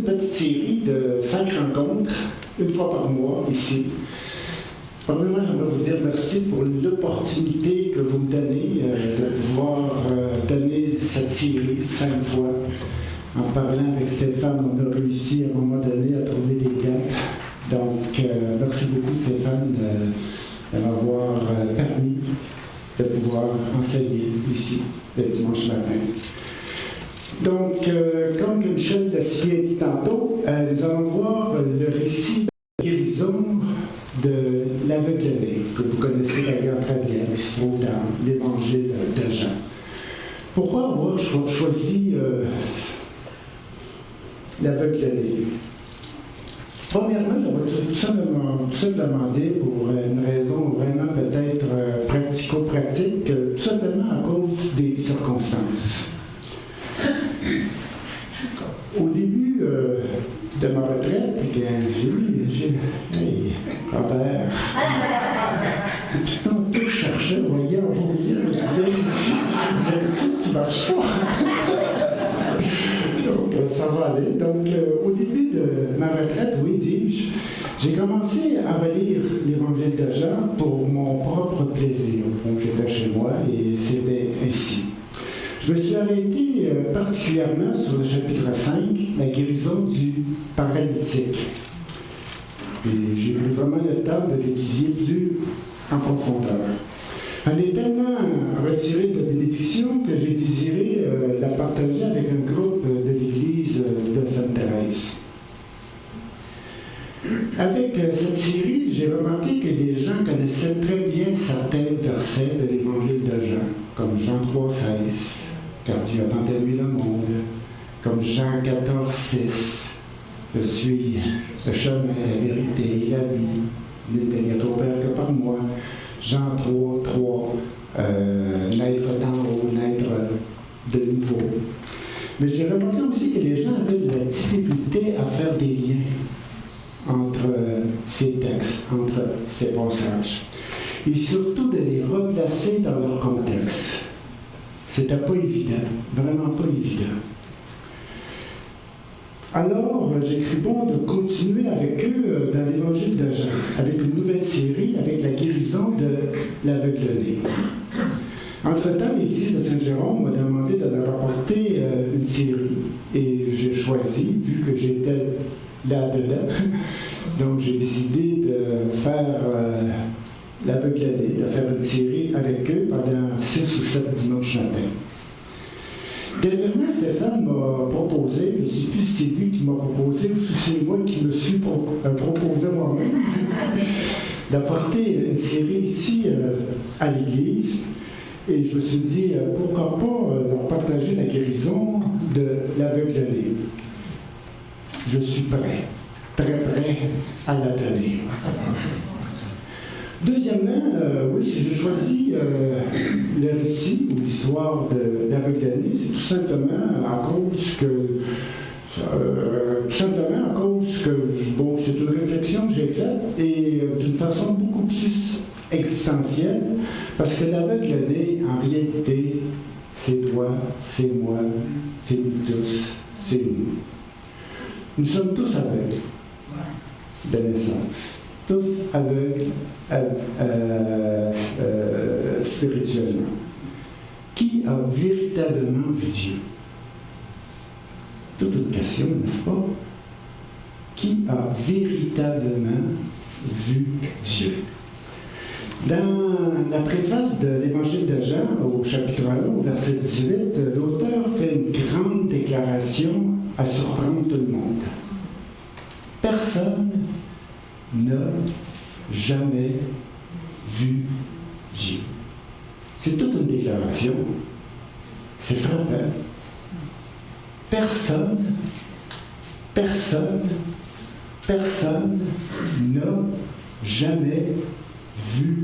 petite série de 5 rencontres, une fois par mois, ici. Premièrement, j'aimerais vous dire merci pour l'opportunité que vous me donnez de pouvoir donner cette série 5 fois. En parlant avec Stéphane, on a réussi à un moment donné à trouver des dates. Donc, merci beaucoup Stéphane de m'avoir permis de pouvoir enseigner ici le dimanche matin. Donc, comme Michel Dacier a dit tantôt, nous allons voir le récit de la guérison de l'aveugle-né, que vous connaissez d'ailleurs très bien, qui se trouve dans l'Évangile de Jean. Pourquoi avoir choisi l'aveugle-né? Premièrement, j'aimerais tout simplement dire, pour une raison vraiment peut-être pratico-pratique, tout simplement à cause des circonstances. Au début de ma retraite, hey, Robert, tout je cherchais, vous voyez, en pourrier, je me disais, il y a quelque chose qui ne marche pas. Donc, ça va aller. Donc, au début de ma retraite, oui, dis-je, j'ai commencé à relire l'Évangile de Jean pour mon propre plaisir. Donc, j'étais chez moi et c'était ainsi. Je me suis arrêté particulièrement sur le chapitre 5, la guérison du paralytique. Et j'ai eu vraiment le temps de l'étudier plus en profondeur. On est tellement retiré de bénédiction que j'ai désiré la partager avec un groupe de l'Église de Sainte-Thérèse. Avec cette série, j'ai remarqué que les gens connaissaient très bien certains versets de l'Évangile de Jean, comme Jean 3,16. Car Dieu a tant aimé le monde, comme Jean 14,6. Je suis le chemin, la vérité et la vie. Nul n'est venu au Père que par moi. Jean 3,3. Naître d'en haut, naître de nouveau. Mais j'ai remarqué aussi que les gens avaient de la difficulté à faire des liens entre ces textes, entre ces passages. Et surtout de les replacer dans leur contexte. C'était pas évident, vraiment pas évident. Alors, j'ai cru bon de continuer avec eux dans l'Évangile de Jean, avec une nouvelle série, avec la guérison de l'aveugle-né. Entre-temps, l'Église de Saint-Jérôme m'a demandé de leur apporter une série, et j'ai choisi, vu que j'étais là-dedans, donc j'ai décidé de faire l'aveugle-né, de faire une série avec eux pendant 6 ou 7 dimanches matin. Dernièrement, Stéphane m'a proposé, je ne sais plus si c'est lui qui m'a proposé ou si c'est moi qui me suis proposé moi-même, d'apporter une série ici à l'Église. Et je me suis dit, pourquoi pas leur partager la guérison de l'aveugle-né. Je suis prêt, très prêt à la donner. Deuxièmement, oui, j'ai choisi le récit ou l'histoire de l'aveugle-né, c'est tout simplement à cause que, bon, c'est une réflexion que j'ai faite et d'une façon beaucoup plus existentielle, parce que l'aveugle-né, en réalité, c'est toi, c'est moi, c'est nous tous, c'est nous. Nous sommes tous aveugles de naissance. Tous aveugles spirituellement. Qui a véritablement vu Dieu? Toute une question, n'est-ce pas? Qui a véritablement vu Dieu? Dans la préface de l'Évangile de Jean, au chapitre 1, au verset 18, l'auteur fait une grande déclaration à surprendre tout le monde. Personne n'a jamais vu Dieu. C'est toute une déclaration. C'est frappant. Personne n'a jamais vu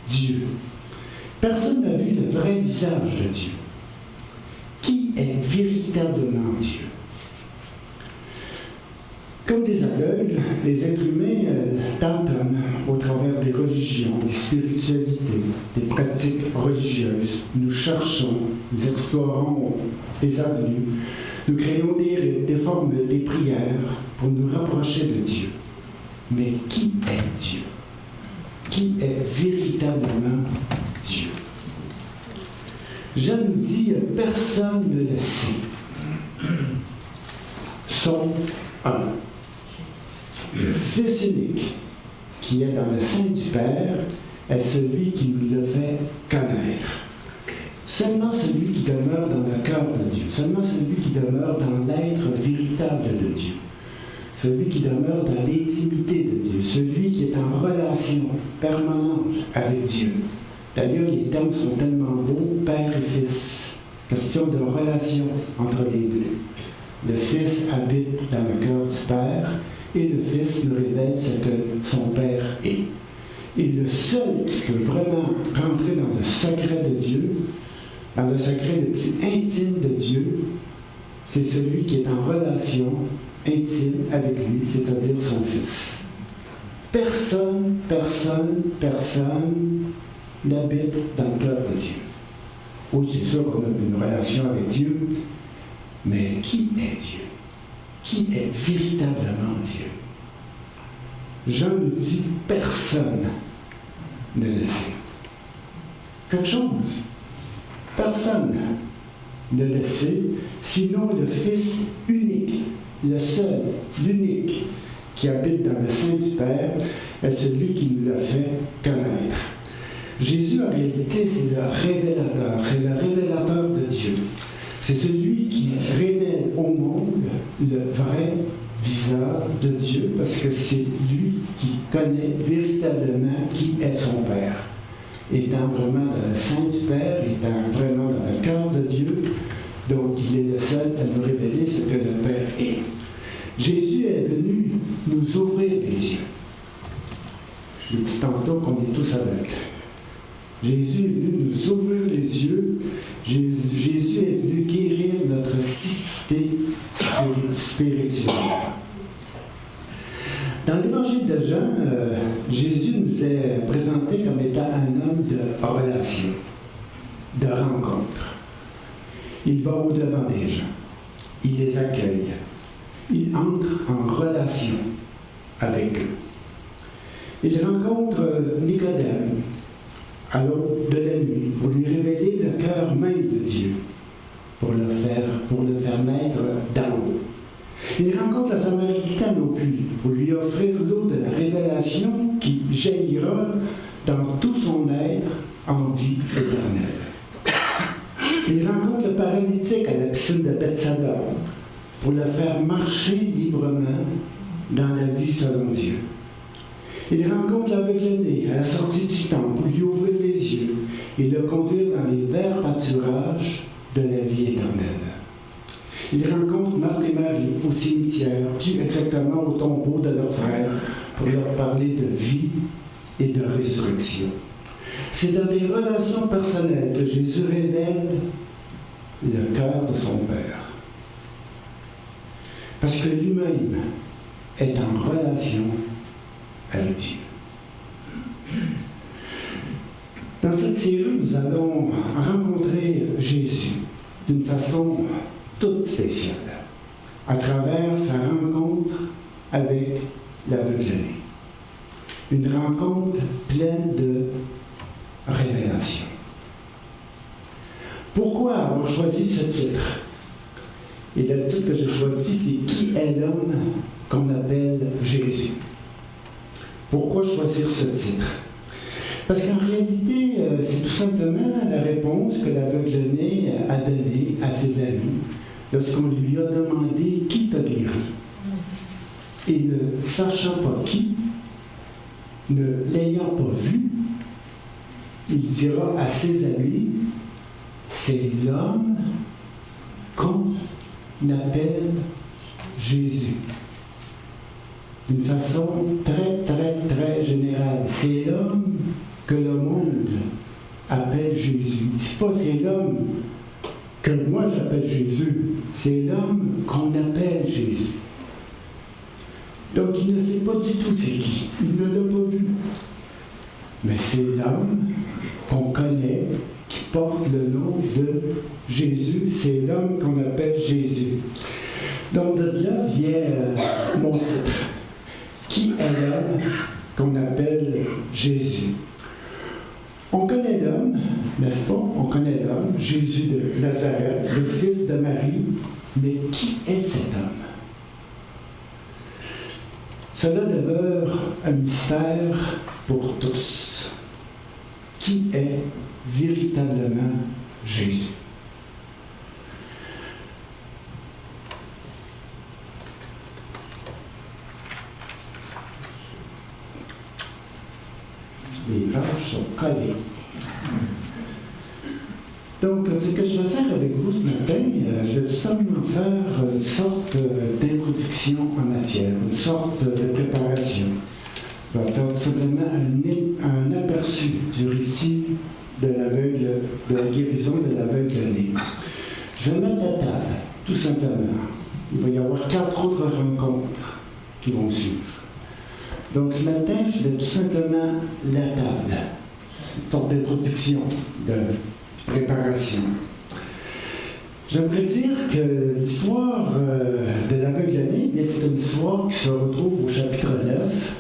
Dieu. Personne n'a vu le vrai visage de Dieu. Qui est véritablement Dieu? Comme des aveugles, les êtres humains tâtonnent au travers des religions, des spiritualités, des pratiques religieuses. Nous cherchons, nous explorons des avenues Nous créons des rites, des formules, des prières pour nous rapprocher de Dieu. Mais qui est Dieu? Qui est véritablement Dieu? Jean nous dit, personne ne le sait, sauf un. Le Fils unique, qui est dans le sein du Père, est celui qui nous le fait connaître. Seulement celui qui demeure dans le cœur de Dieu, seulement celui qui demeure dans l'être véritable de Dieu, celui qui demeure dans l'intimité de Dieu, celui qui est en relation permanente avec Dieu. D'ailleurs, les termes sont tellement beaux, Père et Fils. Question de relation entre les deux. Le Fils habite dans le cœur du Père et le Fils nous révèle ce que son Père est. Et le seul qui peut vraiment rentrer dans le secret de Dieu, dans le secret le plus intime de Dieu, c'est celui qui est en relation intime avec lui, c'est-à-dire son Fils. Personne n'habite dans le cœur de Dieu. Oui, c'est sûr qu'on a une relation avec Dieu, mais qui est Dieu? Qui est véritablement Dieu? Jean nous dit, personne ne le sait. Quelque chose. Personne ne le sait, sinon le Fils unique, le seul, l'unique, qui habite dans le sein du Père, est celui qui nous l'a fait connaître. Jésus, en réalité, c'est le révélateur de Dieu. C'est celui qui révèle au monde le vrai visage de Dieu, parce que c'est lui qui connaît véritablement qui est son Père. Étant vraiment dans le sein du Père, étant vraiment dans le cœur de Dieu, donc il est le seul à nous révéler ce que le Père est. Jésus est venu nous ouvrir les yeux. Je l'ai dit tantôt qu'on est tous aveugles. Jésus est venu nous ouvrir les yeux. Jésus est venu guérir notre cécité spirituelle. Dans l'évangile de Jean, Jésus nous est présenté comme étant un homme de relation, de rencontre. Il va au-devant des gens. Il les accueille. Il entre en relation avec eux. Il rencontre Nicodème à l'aube de la nuit pour lui révéler le cœur même de Dieu, pour le faire naître d'en haut. Il rencontre la Samaritaine au puits pour lui offrir l'eau de la révélation qui jaillira dans tout son être en vie éternelle. Il rencontre le paralytique à la piscine de Bethsaïda pour le faire marcher librement dans la vie selon Dieu. Il rencontre l'aveugle-né à la sortie du temple pour lui ouvrir les yeux et le conduire dans les verts pâturages de la vie éternelle. Il rencontre Marthe et Marie au cimetière, plus exactement au tombeau de leurs frères, pour leur parler de vie et de résurrection. C'est dans des relations personnelles que Jésus révèle le cœur de son Père. Parce que lui-même est en relation avec Dieu. Dans cette série, nous allons rencontrer Jésus d'une façon toute spéciale, à travers sa rencontre avec l'aveugle-né. Une rencontre pleine de révélation. Pourquoi avoir choisi ce titre? Et le titre que j'ai choisi, c'est « Qui est l'homme qu'on appelle Jésus ?» Pourquoi choisir ce titre? Parce qu'en réalité, c'est tout simplement la réponse que l'aveugle-né a donnée à ses amis lorsqu'on lui a demandé « Qui t'a guéri ?» Et ne sachant pas qui, ne l'ayant pas vu, il dira à ses amis « C'est l'homme qu'on appelle Jésus. » D'une façon très générale. C'est l'homme que le monde appelle Jésus. Il ne dit pas c'est l'homme que moi j'appelle Jésus. C'est l'homme qu'on appelle Jésus. Donc il ne sait pas du tout c'est qui. Il ne l'a pas vu. Mais c'est l'homme qu'on connaît, porte le nom de Jésus. C'est l'homme qu'on appelle Jésus. Donc de là vient mon titre. Qui est l'homme qu'on appelle Jésus? On connaît l'homme, n'est-ce pas? On connaît l'homme, Jésus de Nazareth, le fils de Marie. Mais qui est cet homme? Cela demeure un mystère pour tous. Qui est véritablement Jésus? Les pages sont collées. Donc, ce que je vais faire avec vous ce matin, je vais tout simplement faire une sorte d'introduction en matière, une sorte de préparation. Je vais faire tout simplement un aperçu du récit de la guérison de l'aveugle-né. Je vais mettre la table, tout simplement. Il va y avoir 4 autres rencontres qui vont suivre. Donc, ce matin, je vais tout simplement la table, une sorte d'introduction, de préparation. J'aimerais dire que l'histoire de l'aveugle-né, c'est une histoire qui se retrouve au chapitre 9.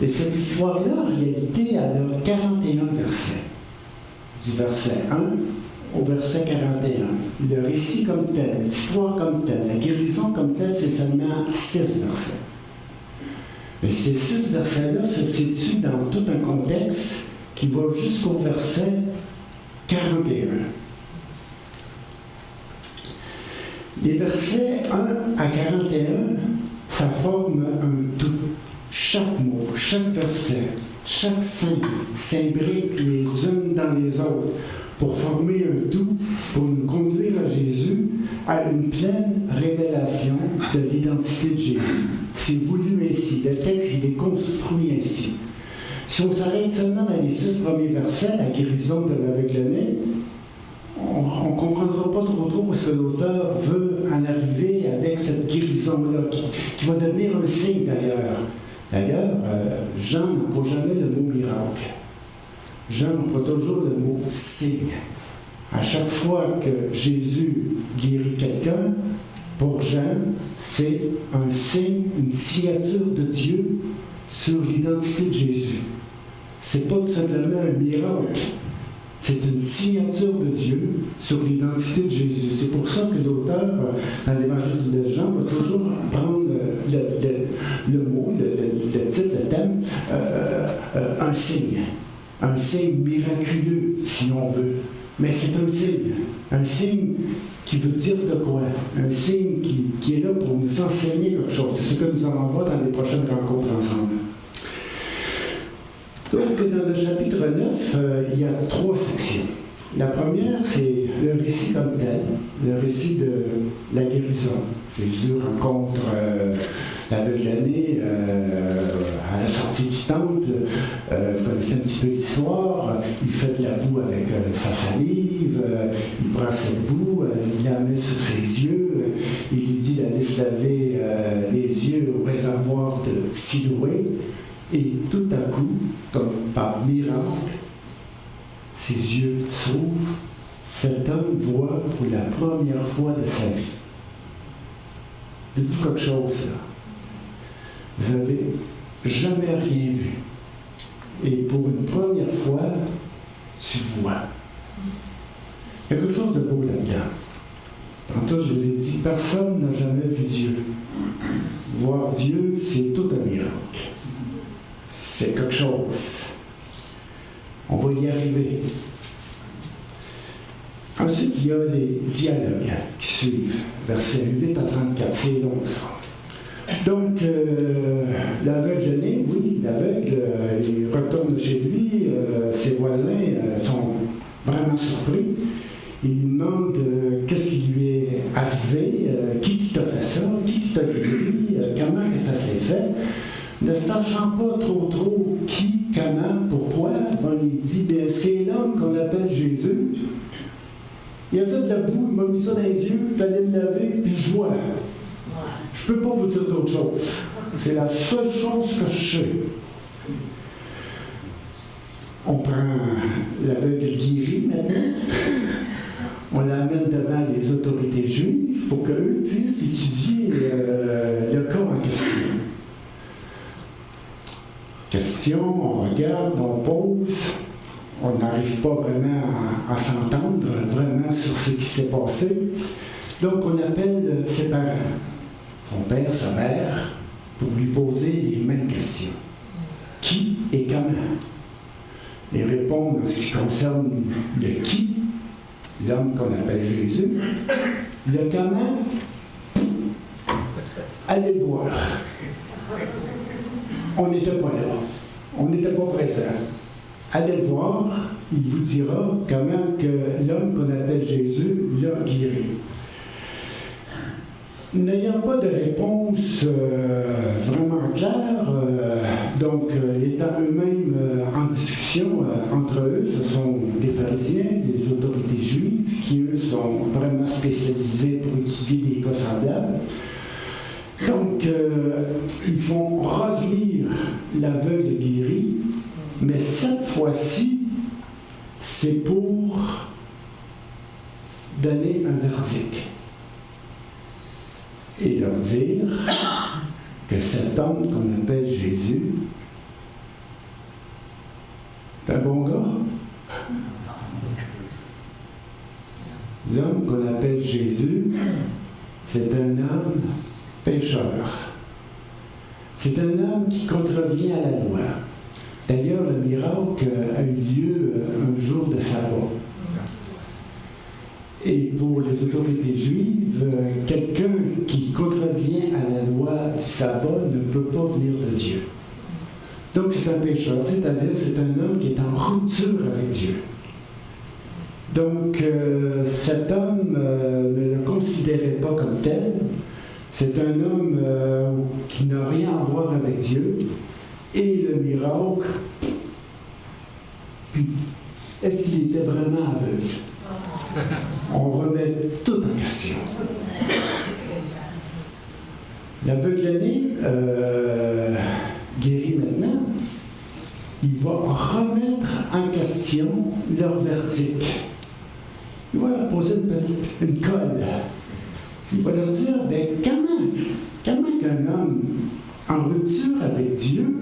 Et cette histoire-là, en réalité, elle a 41 versets. Du verset 1 au verset 41. Le récit comme tel, l'histoire comme telle, la guérison comme telle, c'est seulement 6 versets. Mais ces 6 versets-là se situent dans tout un contexte qui va jusqu'au verset 41. Les versets 1 à 41, ça forme un tout. Chaque mot, chaque verset, chaque signe s'imbrique les unes dans les autres pour former un tout, pour nous conduire à Jésus, à une pleine révélation de l'identité de Jésus. C'est voulu ainsi. Le texte, il est construit ainsi. Si on s'arrête seulement dans les 6 premiers versets, la guérison de l'aveugle-né, on ne comprendra pas trop où est-ce que l'auteur veut en arriver avec cette guérison-là, qui va devenir un signe d'ailleurs. D'ailleurs, Jean n'emploie jamais le mot miracle. Jean emploie toujours le mot signe. À chaque fois que Jésus guérit quelqu'un, pour Jean, c'est un signe, une signature de Dieu sur l'identité de Jésus. C'est pas tout simplement un miracle, c'est une signature de Dieu sur l'identité de Jésus. C'est pour ça que l'auteur, dans l'évangile de Jean, va toujours prendre le mot, le titre, le thème, un signe miraculeux, si on veut. Mais c'est un signe qui veut dire de quoi? Un signe qui est là pour nous enseigner quelque chose. C'est ce que nous allons voir dans les prochaines rencontres ensemble. Donc, dans le chapitre 9, il y a 3 sections. La première, c'est le récit comme tel, le récit de la guérison. Jésus rencontre l'aveugle-né à la sortie du temple. Vous connaissez un petit peu l'histoire. Il fait de la boue avec sa salive. Il prend cette boue, il la met sur ses yeux. Il lui dit d'aller se laver les yeux au réservoir de Siloé. Et tout à coup, comme par miracle, ses yeux s'ouvrent. Cet homme voit pour la première fois de sa vie. Dites-vous quelque chose, là. Vous n'avez jamais rien vu. Et pour une première fois, tu vois. Il y a quelque chose de beau là-dedans. Tantôt, je vous ai dit, personne n'a jamais vu Dieu. Voir Dieu, c'est tout un miracle. C'est quelque chose. On va y arriver. Ensuite, il y a les dialogues qui suivent, versets 8 à 34, c'est long ça. Donc, l'aveugle-né, oui, l'aveugle, il retourne chez lui, ses voisins sont vraiment surpris. Il lui demande qu'est-ce qui lui est arrivé, qui t'a fait ça, qui t'a guéri, comment que ça s'est fait. Ne sachant pas trop qui, comment, pourquoi, il dit, bien, c'est l'homme qu'on appelle Jésus. Il a fait de la boue, il m'a mis ça dans les yeux, je suis allé me laver, puis je vois. Je ne peux pas vous dire d'autre chose. C'est la seule chose que je sais. On prend l'aveugle guéri maintenant, on l'amène devant les autorités juives pour qu'eux puissent étudier le cas en question. Question, on regarde, on pose, on n'arrive pas vraiment à s'entendre vraiment sur ce qui s'est passé. Donc on appelle ses parents, son père, sa mère, pour lui poser les mêmes questions. Qui et comment? Et répondre en ce qui concerne le qui, l'homme qu'on appelle Jésus. Le comment, allez le voir. On n'était pas là. On n'était pas présent. Allez le voir, il vous dira comment que l'homme qu'on appelle Jésus l'a guéri. N'ayant pas de réponse vraiment claire, donc étant eux-mêmes en discussion entre eux, ce sont des pharisiens, des autorités juives qui, eux, sont vraiment spécialisés pour étudier des cas semblables. Donc, ils font revenir l'aveugle guéri, mais cette fois-ci, c'est pour donner un verdict. Et leur dire que cet homme qu'on appelle Jésus, c'est un bon gars. L'homme qu'on appelle Jésus, c'est un homme pécheur. C'est un homme qui contrevient à la loi. D'ailleurs, le miracle a eu lieu un jour de sabbat. Et pour les autorités juives, quelqu'un qui contrevient à la loi du sabbat ne peut pas venir de Dieu. Donc c'est un pécheur, c'est-à-dire c'est un homme qui est en rupture avec Dieu. Donc cet homme ne le considérait pas comme tel. C'est un homme qui n'a rien à voir avec Dieu. Et le miracle, est-ce qu'il était vraiment aveugle? On remet tout en question. L'aveugle-né, guéri maintenant, il va remettre en question leur verdict. Il va leur poser une colle. Il va leur dire, ben, comment qu'un homme en rupture avec Dieu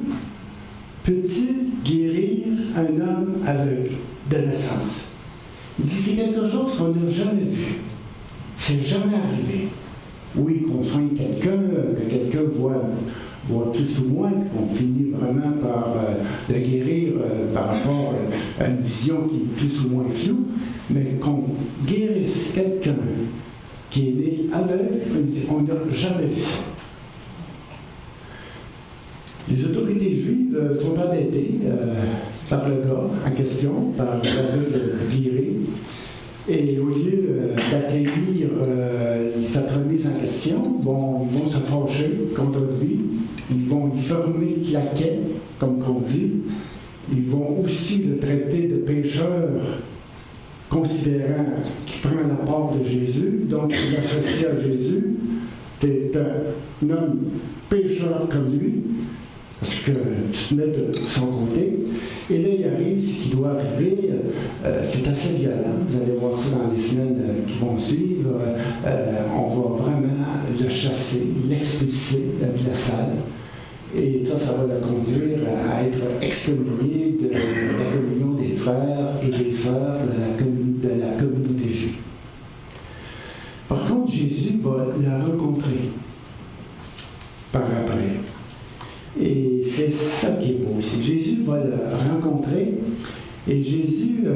peut-il guérir un homme aveugle de naissance? Il dit, c'est quelque chose qu'on n'a jamais vu. C'est jamais arrivé. Oui, qu'on soigne quelqu'un, que quelqu'un voit plus ou moins, qu'on finit vraiment par le guérir par rapport à une vision qui est plus ou moins floue, mais qu'on guérisse quelqu'un qui est né aveugle, on n'a jamais vu ça. Les autorités juives sont embêtées par le gars en question, par l'aveugle guéri, et au lieu d'accueillir cette remise en question, bon, ils vont se fâcher contre lui, ils vont lui fermer le claquet, comme on dit, ils vont aussi le traiter de pécheur, considérant qu'il prend la part de Jésus, donc il l'associe à Jésus, t'es un homme pécheur comme lui, parce que tu te mets de son côté. Et là, il arrive ce qui doit arriver. C'est assez violent. Vous allez voir ça dans les semaines qui vont suivre. On va vraiment le chasser, l'expulser de la salle. Et ça va le conduire à être excommunié de la communion des frères et des sœurs de la communauté juive. Par contre, Jésus va la rencontrer par après. Et c'est ça qui est beau aussi. Jésus va le rencontrer et Jésus,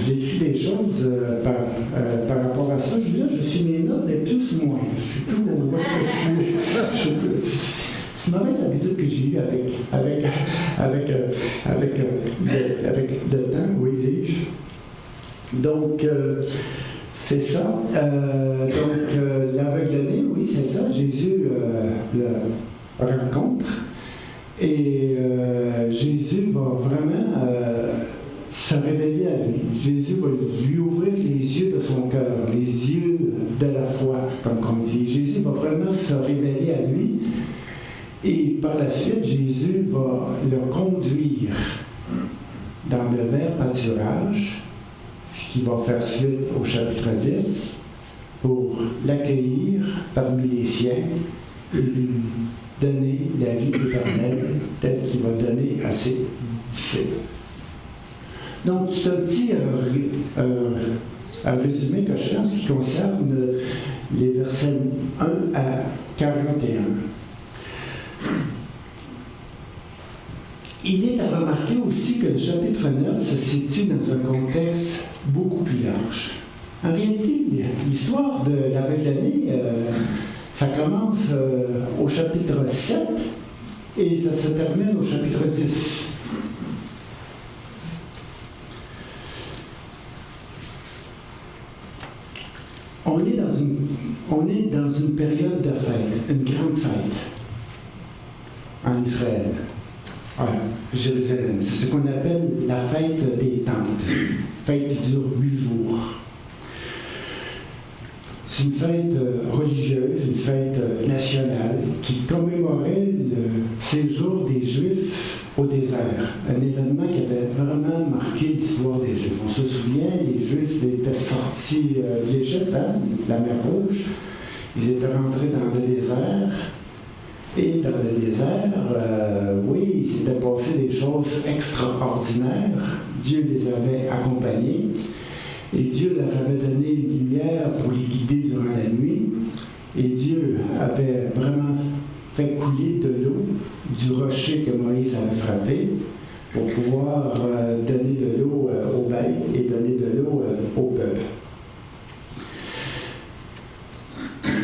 j'ai écrit des choses par rapport à ça. Je suis mes notes, mais plus ou moins. Je suis plus où est-ce que je suis. C'est une mauvaise habitude que j'ai eue avec le temps, oui, dis-je. Donc, c'est ça. L'aveugle-né, oui, c'est ça. Jésus le rencontre. Et Jésus va vraiment se révéler à lui. Jésus va lui ouvrir les yeux de son cœur, les yeux de la foi, comme on dit. Jésus va vraiment se révéler à lui. Et par la suite, Jésus va le conduire dans le vert pâturage, ce qui va faire suite au chapitre 10, pour l'accueillir parmi les siens et lui donner la vie éternelle telle qu'il va donner à ses disciples. Donc, c'est un petit résumé que je fais en ce qui concerne les versets 1 à 41. Il est à remarquer aussi que le chapitre 9 se situe dans un contexte beaucoup plus large. En réalité, l'histoire de l'aveugle-né, ça commence au chapitre 7 et ça se termine au chapitre 10. On est dans une période de fête, une grande fête en Israël, à Jérusalem. C'est ce qu'on appelle la fête des tentes, fête qui dure 8 jours. C'est une fête religieuse, une fête nationale qui commémorait le séjour des Juifs au désert, un événement qui avait vraiment marqué l'histoire des Juifs. On se souvient, les Juifs étaient sortis de l'Égypte, la mer Rouge, ils étaient rentrés dans le désert, et dans le désert, oui, il s'était passé des choses extraordinaires. Dieu les avait accompagnés. Et Dieu leur avait donné une lumière pour les guider durant la nuit. Et Dieu avait vraiment fait couler de l'eau du rocher que Moïse avait frappé pour pouvoir donner de l'eau aux bêtes et donner de l'eau au peuple.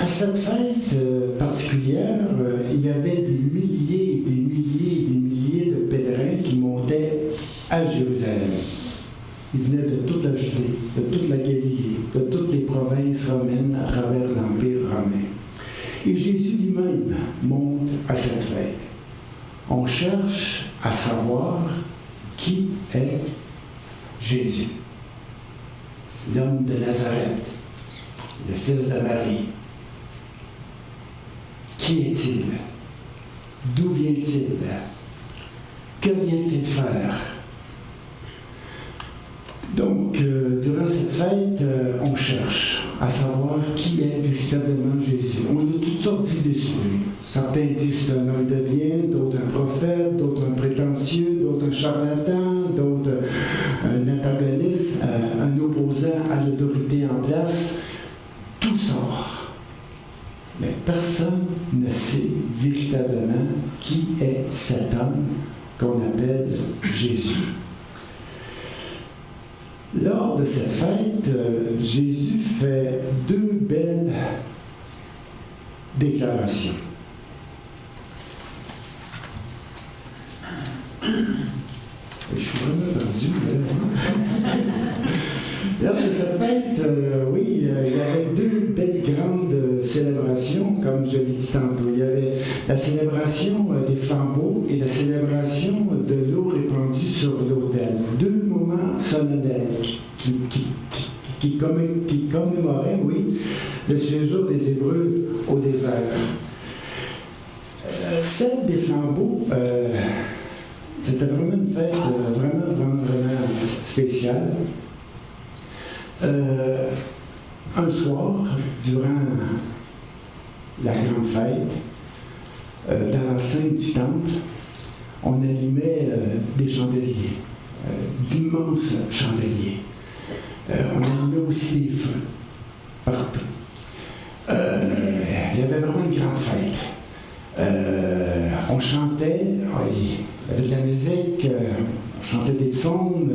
À cette fête particulière, il y avait des milliers de pèlerins qui montaient à Jérusalem. Ils venaient de toute la Judée, de toute la Galilée, de toutes les provinces romaines à travers l'Empire romain. Et Jésus lui-même monte à cette fête. On cherche à savoir qui est Jésus, l'homme de Nazareth, le fils de Marie. Qui est-il? D'où vient-il? Que vient-il faire? Donc, durant cette fête, on cherche à savoir qui est véritablement Jésus. On a toutes sortes d'idées sur lui. Certains disent que c'est un homme de bien, d'autres un prophète, d'autres un prétentieux, d'autres un charlatan, d'autres un antagoniste, un opposant à l'autorité en place. Tout sort. Mais personne ne sait véritablement qui est cet homme qu'on appelle Jésus. Lors de cette fête, Jésus fait 2 belles déclarations. Je suis vraiment perdu, là. Lors de cette fête, oui, il y avait 2 belles grandes célébrations, comme je l'ai dit tantôt. Il y avait la célébration des flambeaux et la célébration de l'eau répandue sur l'autel. 2 moments solennels qui commémoraient, oui, le séjour des Hébreux au désert. Celle des flambeaux, c'était vraiment une fête vraiment spéciale. Un soir, durant la grande fête, dans l'enceinte du temple, on allumait des chandeliers, d'immenses chandeliers. On allumait aussi des feux partout. Il y avait vraiment une grande fête. On chantait, il y avait de la musique, on chantait des psaumes,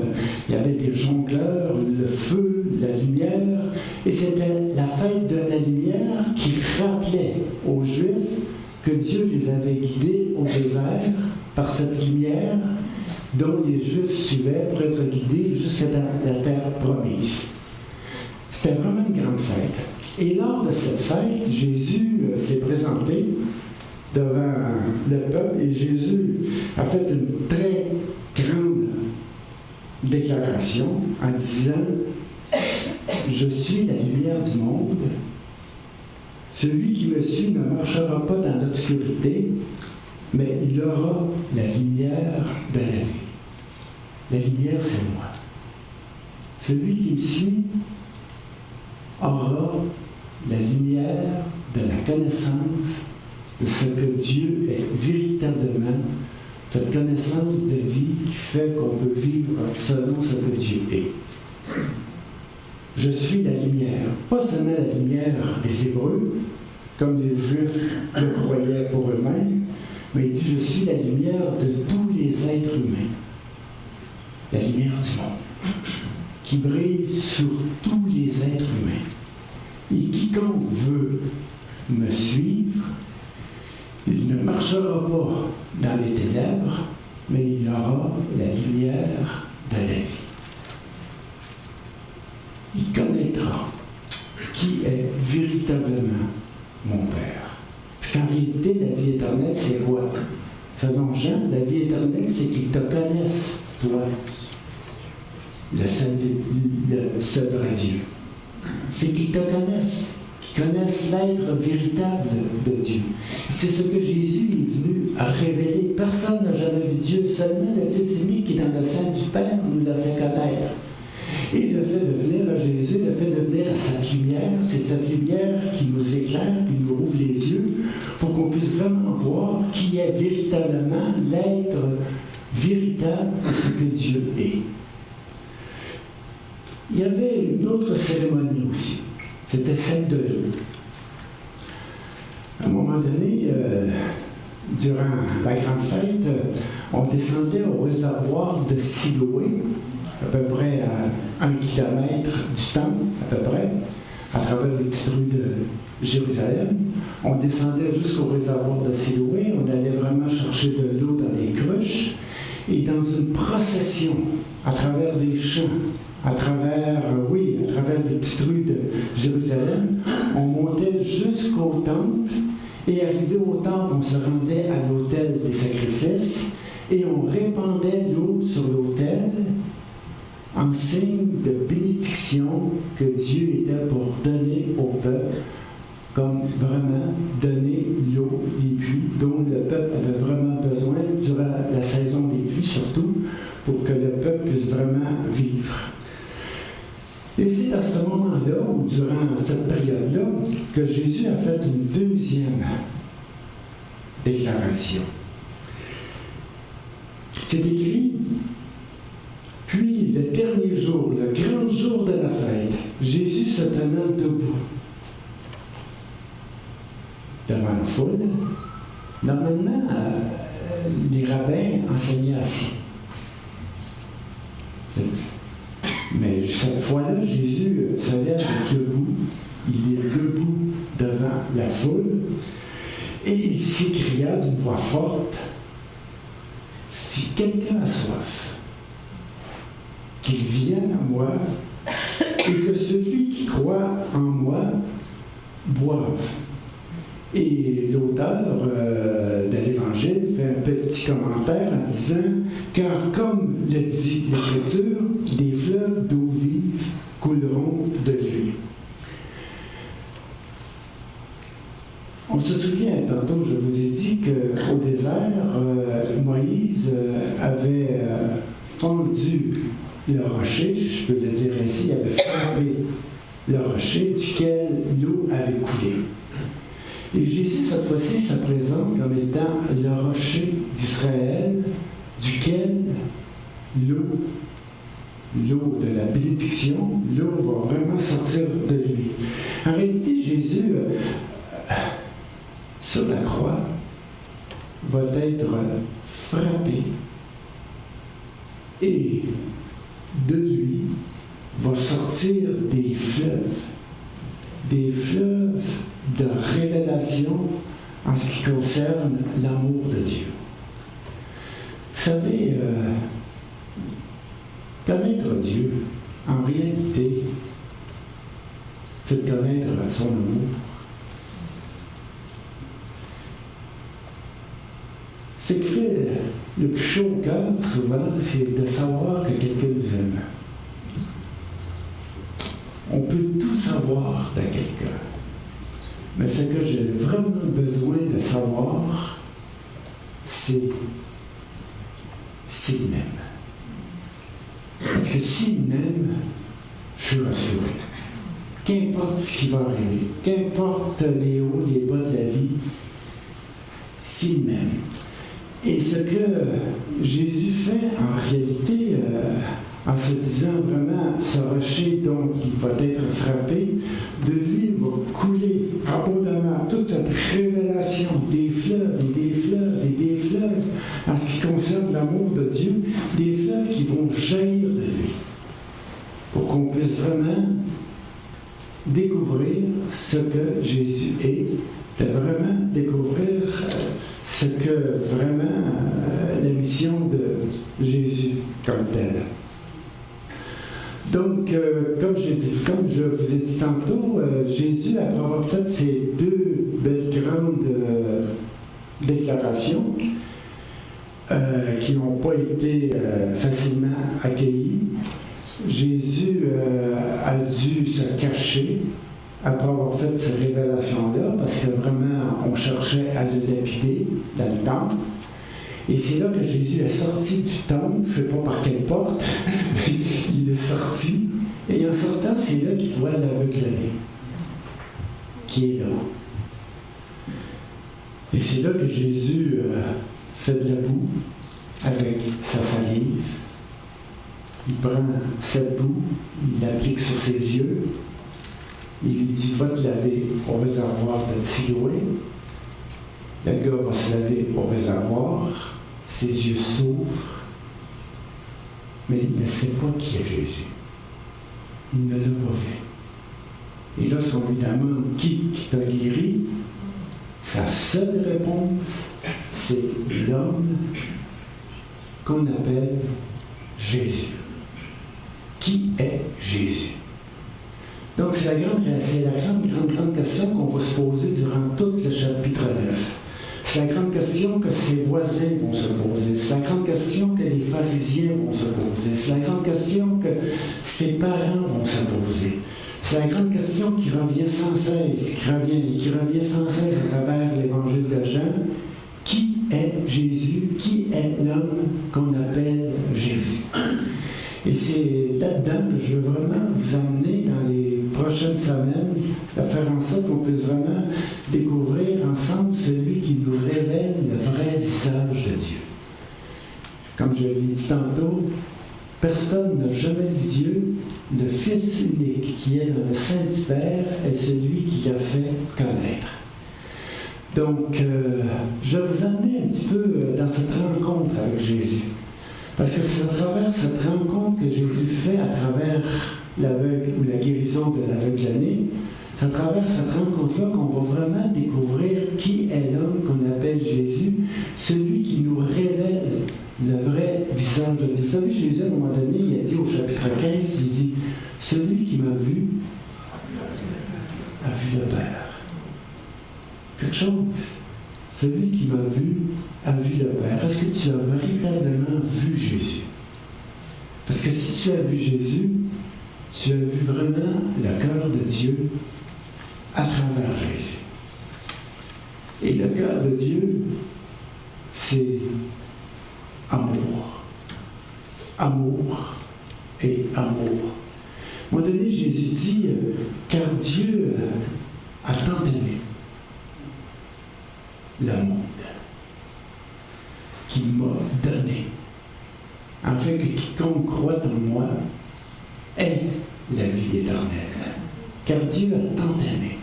il y avait des jongleurs, le feu, la lumière, et c'était la fête de la lumière qui rappelait aux Juifs que Dieu les avait guidés au désert par cette lumière dont les Juifs suivaient pour être guidés jusqu'à la terre promise. C'était vraiment une grande fête. Et lors de cette fête, Jésus s'est présenté devant le peuple et Jésus a fait une très grande déclaration en disant « Je suis la lumière du monde. Celui qui me suit ne marchera pas dans l'obscurité, mais il aura la lumière de la vie. » La lumière, c'est moi. Celui qui me suit aura la lumière de la connaissance de ce que Dieu est véritablement, cette connaissance de vie qui fait qu'on peut vivre selon ce que Dieu est. Je suis la lumière, pas seulement la lumière des Hébreux, comme les Juifs le croyaient pour eux-mêmes, mais il dit, je suis la lumière de tous les êtres humains. La lumière du monde, qui brille sur tous les êtres humains. Et quiconque veut me suivre, il ne marchera pas dans les ténèbres, mais il aura la lumière de la vie. Il connaîtra qui est véritablement mon Père. Puis qu'en réalité, la vie éternelle, c'est quoi? Selon Jean, la vie éternelle, c'est qu'ils te connaissent, toi, le seul vrai Dieu. C'est qu'ils te connaissent, qu'ils connaissent l'être véritable de Dieu. C'est ce que Jésus est venu à révéler. Personne n'a jamais vu Dieu, seulement le Fils unique qui est dans le sein du Père nous l'a fait connaître. Et le fait de venir à Jésus, le fait de venir à cette lumière, c'est cette lumière qui nous éclaire, qui nous ouvre les yeux, pour qu'on puisse vraiment voir qui est véritablement l'être véritable de ce que Dieu est. Il y avait une autre cérémonie aussi. C'était celle de l'eau. À un moment donné, durant la grande fête, on descendait au réservoir de Siloé, à peu près à 1 kilomètre du temple, à peu près, à travers les petites rues de Jérusalem. On descendait jusqu'au réservoir de Siloé, on allait vraiment chercher de l'eau dans les cruches, et dans une procession, à travers des champs, à travers les petites rues de Jérusalem, on montait jusqu'au temple, et arrivé au temple, on se rendait à l'autel des sacrifices, et on répandait l'eau sur l'autel, en signe de bénédiction que Dieu était pour donner au peuple, comme vraiment donner l'eau des pluies dont le peuple avait vraiment besoin durant la saison des pluies, surtout pour que le peuple puisse vraiment vivre. Et c'est à ce moment-là, ou durant cette période-là, que Jésus a fait une deuxième déclaration. C'est écrit: puis le dernier jour, le grand jour de la fête, Jésus se tenant debout devant la foule. Normalement, les rabbins enseignaient assis. Mais cette fois-là, Jésus se lève debout. Il est debout devant la foule et il s'écria d'une voix forte: si quelqu'un a soif, qu'il vienne à moi, et que celui qui croit en moi boive. Et l'auteur de l'Évangile fait un petit commentaire en disant: car comme le dit l'Écriture, des fleuves d'eau vive couleront de lui. On se souvient, tantôt je vous ai dit qu'au désert, Moïse avait fendu le rocher, je peux le dire ainsi, il avait frappé le rocher duquel l'eau avait coulé. Et Jésus, cette fois-ci, se présente comme étant le rocher d'Israël, duquel l'eau de la bénédiction, l'eau va vraiment sortir de lui. En réalité, Jésus, sur la croix, va être frappé et de lui va sortir des fleuves de révélation en ce qui concerne l'amour de Dieu. Vous savez, connaître Dieu, en réalité, c'est de connaître son amour. Ce qui fait le plus chaud au cœur, souvent, c'est de savoir que quelqu'un nous aime. On peut tout savoir de quelqu'un. Mais ce que j'ai vraiment besoin de savoir, c'est s'il m'aime. Parce que s'il m'aime, je suis rassuré. Qu'importe ce qui va arriver, qu'importe les hauts, les bas de la vie, s'il m'aime. Et ce que Jésus fait en réalité, en se disant vraiment, ce rocher dont il va être frappé, de lui va couler abondamment toute cette révélation des fleuves et des fleuves et des fleuves en ce qui concerne l'amour de Dieu, des fleuves qui vont jaillir de lui, pour qu'on puisse vraiment découvrir ce que Jésus est, de vraiment découvrir ce que vraiment la mission de Jésus comme telle. Donc, comme je vous ai dit tantôt, Jésus, après avoir fait ces deux belles grandes déclarations, qui n'ont pas été facilement accueillies, Jésus a dû se cacher après avoir fait ces révélations-là, parce que vraiment, on cherchait à le lapider dans le temple. Et c'est là que Jésus est sorti du temple, je ne sais pas par quelle porte, mais il est sorti. Et en sortant, c'est là qu'il voit l'aveugle-né, qui est là. Et c'est là que Jésus fait de la boue avec sa salive. Il prend cette boue, il l'applique sur ses yeux. Il lui dit, va te laver au réservoir de Siloé. Le gars va se laver au réservoir, ses yeux s'ouvrent, mais il ne sait pas qui est Jésus. Il ne l'a pas vu. Et lorsqu'on lui demande qui t'a guéri, sa seule réponse, c'est l'homme qu'on appelle Jésus. Qui est Jésus? Donc, c'est la grande question qu'on va se poser durant tout le chapitre 9. C'est la grande question que ses voisins vont se poser. C'est la grande question que les pharisiens vont se poser. C'est la grande question que ses parents vont se poser. C'est la grande question qui revient sans cesse, qui revient sans cesse à travers l'évangile de Jean. Qui est Jésus? Qui est l'homme qu'on appelle Jésus? Et c'est là-dedans que je veux vraiment vous emmener dans les prochaines semaines, à faire en sorte qu'on puisse vraiment découvrir ensemble celui qui nous révèle le vrai visage de Dieu. Comme je l'ai dit tantôt, personne n'a jamais vu Dieu. Le Fils unique qui est dans le sein du Père est celui qui l'a fait connaître. Donc, je vais vous emmener un petit peu dans cette rencontre avec Jésus. Parce que c'est à travers cette rencontre que Jésus fait, à travers l'aveugle ou la guérison de l'aveugle-né, c'est à travers cette rencontre-là qu'on va vraiment découvrir qui est l'homme qu'on appelle Jésus, celui qui nous révèle le vrai visage de Dieu. Vous savez, Jésus, à un moment donné, il a dit au chapitre 15, il dit « Celui qui m'a vu a vu le Père. » Quelque chose. Celui qui m'a vu a vu le Père. Est-ce que tu as véritablement vu Jésus? Parce que si tu as vu Jésus, tu as vu vraiment le cœur de Dieu à travers Jésus. Et le cœur de Dieu, c'est amour. Amour et amour. À un moment donné, Jésus dit, car Dieu a tant aimé le monde qu'il m'a donné, afin que quiconque croit en moi ait la vie éternelle. Car Dieu a tant aimé.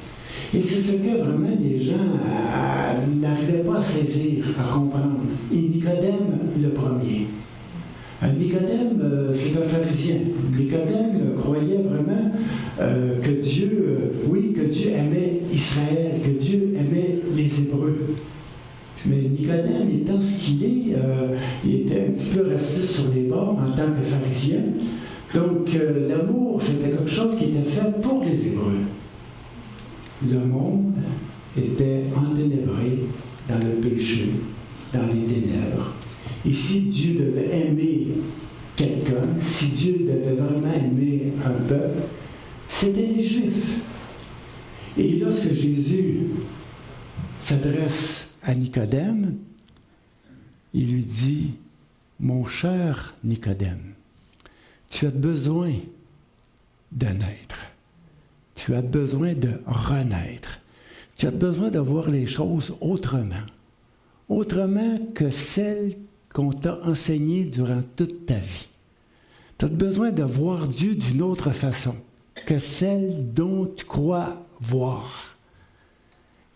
Et c'est ce que vraiment les gens n'arrivaient pas à saisir, à comprendre. Et Nicodème, le premier. Nicodème, c'est un pharisien. Nicodème croyait vraiment que Dieu, que Dieu aimait Israël, que Dieu aimait les Hébreux. Mais Nicodème, étant ce qu'il est, il était un petit peu resté sur les bords en tant que pharisien. Donc, l'amour, c'était quelque chose qui était fait pour les Hébreux. Le monde était enténébré dans le péché, dans les ténèbres. Et si Dieu devait aimer quelqu'un, si Dieu devait vraiment aimer un peuple, c'était les Juifs. Et lorsque Jésus s'adresse à Nicodème, il lui dit « Mon cher Nicodème, tu as besoin de naître. Tu as besoin de renaître. Tu as besoin de voir les choses autrement. Autrement que celles qu'on t'a enseignées durant toute ta vie. Tu as besoin de voir Dieu d'une autre façon que celle dont tu crois voir.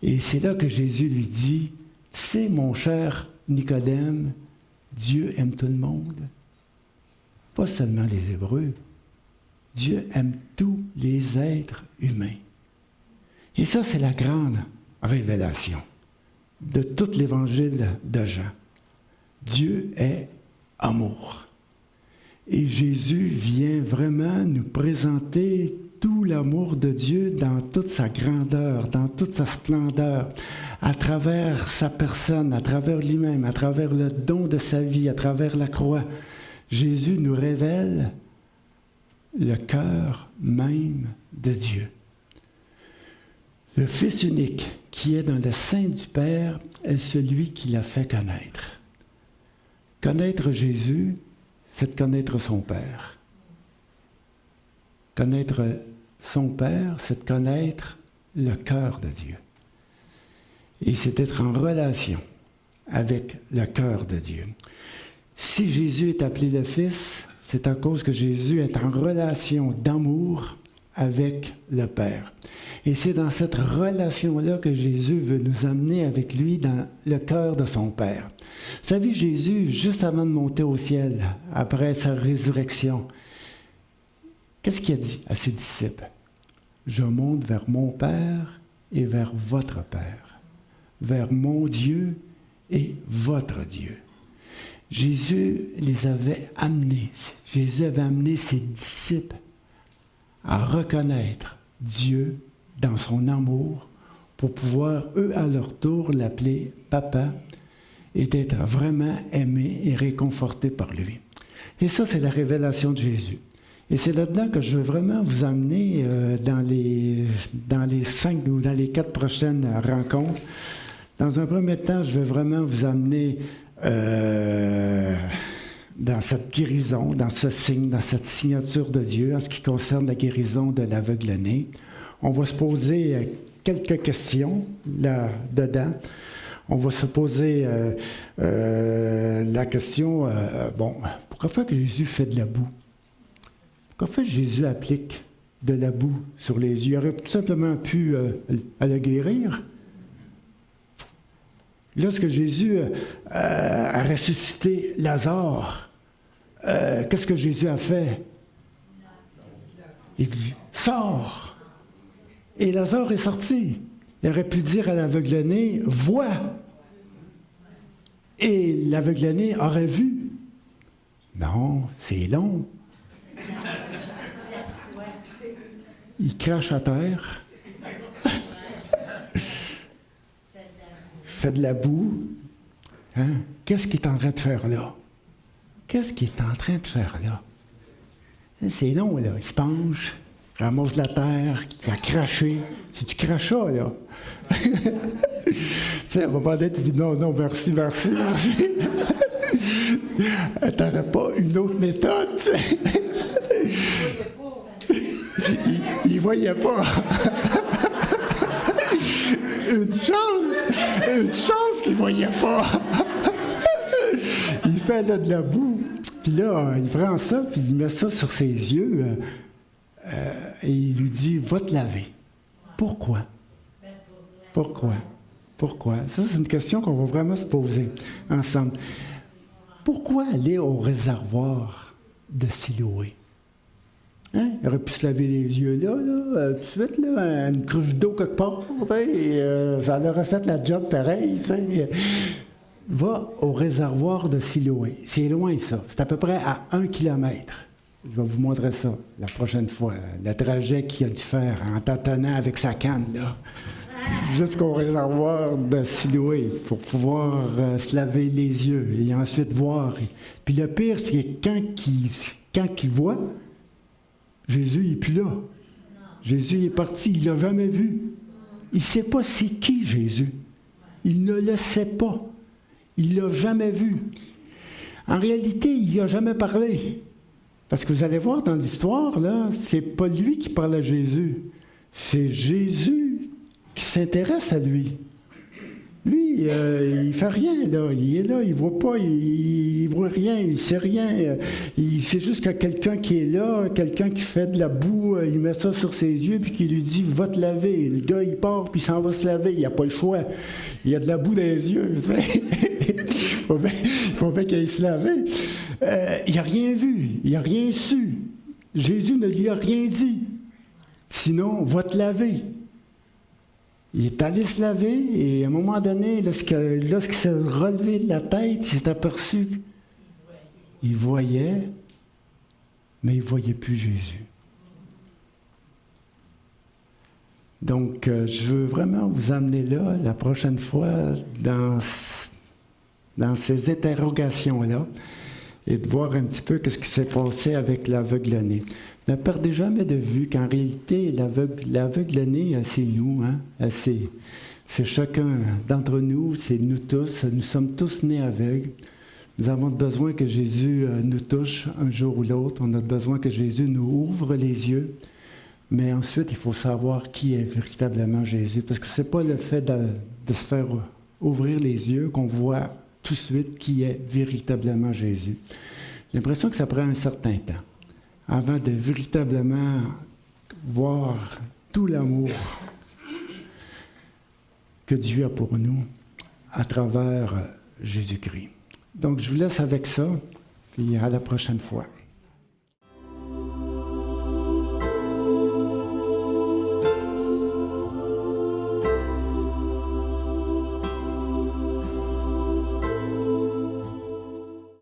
Et c'est là que Jésus lui dit, « Tu sais, mon cher Nicodème, Dieu aime tout le monde. Pas seulement les Hébreux. Dieu aime tous les êtres humains. » Et ça, c'est la grande révélation de tout l'évangile de Jean. Dieu est amour. Et Jésus vient vraiment nous présenter tout l'amour de Dieu dans toute sa grandeur, dans toute sa splendeur, à travers sa personne, à travers lui-même, à travers le don de sa vie, à travers la croix. Jésus nous révèle le cœur même de Dieu. Le Fils unique qui est dans le sein du Père est celui qui l'a fait connaître. Connaître Jésus, c'est de connaître son Père. Connaître son Père, c'est de connaître le cœur de Dieu. Et c'est d'être en relation avec le cœur de Dieu. Si Jésus est appelé le Fils, c'est à cause que Jésus est en relation d'amour avec le Père. Et c'est dans cette relation-là que Jésus veut nous amener avec lui dans le cœur de son Père. Vous savez, Jésus, juste avant de monter au ciel, après sa résurrection, qu'est-ce qu'il a dit à ses disciples? « Je monte vers mon Père et vers votre Père, vers mon Dieu et votre Dieu. » Jésus les avait amenés, Jésus avait amené ses disciples à reconnaître Dieu dans son amour pour pouvoir, eux, à leur tour, l'appeler Papa et d'être vraiment aimés et réconfortés par lui. Et ça, c'est la révélation de Jésus. Et c'est là-dedans que je veux vraiment vous amener dans les 5 ou dans les 4 prochaines rencontres. Dans un premier temps, je veux vraiment vous amener dans cette guérison, dans ce signe, dans cette signature de Dieu en ce qui concerne la guérison de l'aveugle-né. On va se poser quelques questions là-dedans. On va se poser la question, pourquoi fait que Jésus fait de la boue? Pourquoi fait que Jésus applique de la boue sur les yeux? Il aurait tout simplement pu le guérir. Lorsque Jésus a ressuscité Lazare, qu'est-ce que Jésus a fait? Il dit, « Sors! » Et Lazare est sorti. Il aurait pu dire à l'aveugle-né, « Vois! » Et l'aveugle-né aurait vu. Non, c'est long. Il crache à terre. Fait de la boue. Hein? Qu'est-ce qu'il est en train de faire là? Qu'est-ce qu'il est en train de faire là? C'est long, là. Il se penche, ramasse la terre, il a craché. C'est du crachat, là. Tu sais, à un moment donné, tu dis non, merci. T'aurais pas une autre méthode, tu sais. Il voyait pas. Une chance qu'il ne voyait pas. Il fait là de la boue, puis là, il prend ça, puis il met ça sur ses yeux, et il lui dit, va te laver. Pourquoi? Ça, c'est une question qu'on va vraiment se poser ensemble. Pourquoi aller au réservoir de Siloé? Hein? Il aurait pu se laver les yeux là, tout de suite, là, une cruche d'eau quelque part, ça aurait fait la job pareil. T'sais. Va au réservoir de Siloé. C'est loin, ça. C'est à peu près à 1 kilomètre. Je vais vous montrer ça la prochaine fois. Le trajet qu'il a dû faire en tâtonnant avec sa canne, là, jusqu'au réservoir de Siloé pour pouvoir se laver les yeux et ensuite voir. Puis le pire, c'est que quand il voit, Jésus n'est plus là. Jésus est parti, il ne l'a jamais vu. Il ne sait pas c'est qui Jésus. Il ne le sait pas. Il ne l'a jamais vu. En réalité, il n'y a jamais parlé. Parce que vous allez voir dans l'histoire, là, c'est pas lui qui parle à Jésus. C'est Jésus qui s'intéresse à lui. Lui, il fait rien, là. Il est là, il voit pas, il voit rien, il sait rien. C'est juste qu'il y a quelqu'un qui est là, quelqu'un qui fait de la boue, il met ça sur ses yeux, puis qui lui dit « Va te laver ». Le gars, il part, puis il s'en va se laver. Il n'a pas le choix. Il y a de la boue dans les yeux, tu sais. Il faut bien qu'il aille se laver. Il n'a rien vu, il n'a rien su. Jésus ne lui a rien dit. Sinon, va te laver. Il est allé se laver et à un moment donné, lorsqu'il s'est relevé de la tête, il s'est aperçu qu'il voyait, mais il ne voyait plus Jésus. Donc, je veux vraiment vous amener là, la prochaine fois, dans ces interrogations-là, et de voir un petit peu ce qui s'est passé avec l'aveugle-né. Ne perdez jamais de vue qu'en réalité, l'aveugle-né, c'est nous, hein? C'est chacun d'entre nous, c'est nous tous. Nous sommes tous nés aveugles. Nous avons besoin que Jésus nous touche un jour ou l'autre. On a besoin que Jésus nous ouvre les yeux. Mais ensuite, il faut savoir qui est véritablement Jésus. Parce que ce n'est pas le fait de se faire ouvrir les yeux qu'on voit tout de suite qui est véritablement Jésus. J'ai l'impression que ça prend un certain temps avant de véritablement voir tout l'amour que Dieu a pour nous à travers Jésus-Christ. Donc, je vous laisse avec ça, puis à la prochaine fois.